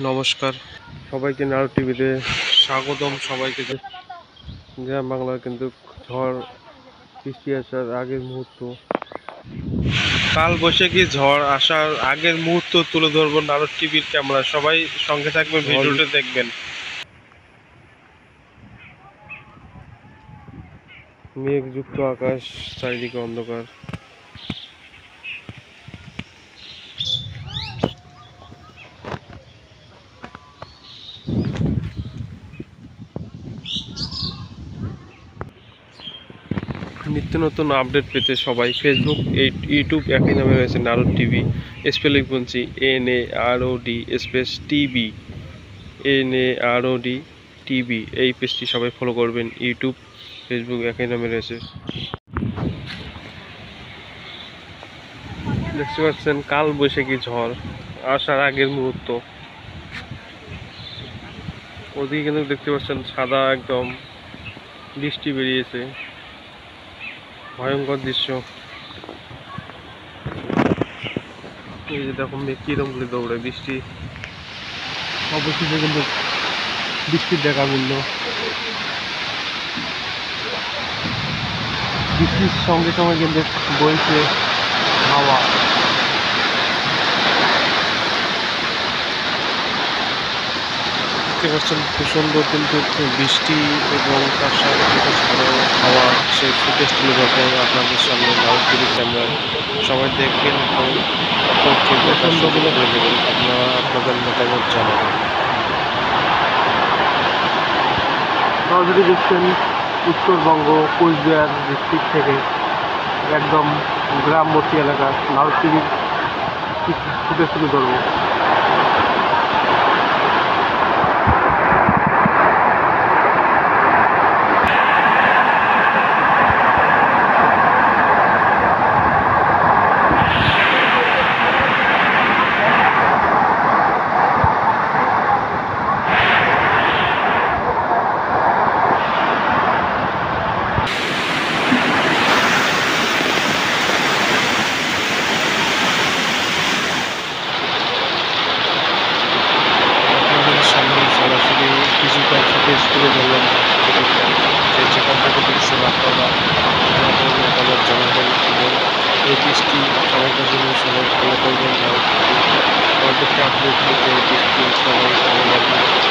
নমস্কার সবাইকে, নারদ টিভিতে স্বাগতম সবাইকে। গ্রাম বাংলার কিন্তু ঝড় বৃষ্টি আসার আগের মুহূর্ত, কাল বৈশাখী ঝড় আসার আগের মুহূর্ত তুলে ধরবো নারদ টিভির ক্যামেরা। সবাই সঙ্গে থাকবেন, ভিডিওটা দেখবেন। মেঘযুক্ত আকাশ, চারিদিকে অন্ধকার। নিত্য নতুন আপডেট পেতে সবাই ফেসবুক, ইউটিউব একই নামে রয়েছে নারদ টিভি। স্পেলিং বলছি NAROD space TV, NAROD TV. এই পেজটি সবাই ফলো করবেন। ইউটিউব, ফেসবুক একই নামে রয়েছে। দেখতে পাচ্ছেন কাল বৈশাখী ঝড় আসার আগের মুহূর্ত। ওদিকে কিন্তু দেখতে পাচ্ছেন সাদা একদম বৃষ্টি বেরিয়েছে, ভয়ঙ্কর দৃশ্য। এই যে দেখুন মেঘ কিরম করে দৌড়ে, বৃষ্টি অবশেষে কিন্তু বৃষ্টির দেখা মিলল। বৃষ্টির সঙ্গে সঙ্গে কিন্তু বইছে হাওয়া। দেখতে পাচ্ছেন খুব সুন্দর কিন্তু বৃষ্টি এবং তার সাথে ঝড়ো হাওয়া, সেই ফুটেজ তুলে ধরবো আপনাদের সামনে নারদ টিভি ক্যামেরায়। সবাই দেখবেন এবং অপরকে দেখার সুযোগ করে দেবেন। আপনারা আপনাদের মতামত জানাবেন। সরাসরি দেখছেন উত্তরবঙ্গ কোচবিহার ডিস্ট্রিক্ট থেকে, একদম গ্রামবর্তী এলাকা। নারদ টিভির ফুটেজ তুলে ধরবো। সরাসরি কিছুটা ফুটেজ তুলে ধরলাম। যেখান থেকে দেখছেন আপনারা আমাদের মতামত জানাবেন এবং এই বৃষ্টি সবার কাছে সবাই ফলো করবেন। পরবর্তী আপডেট পেতে এই বৃষ্টি সবাই ভালো লাগবে।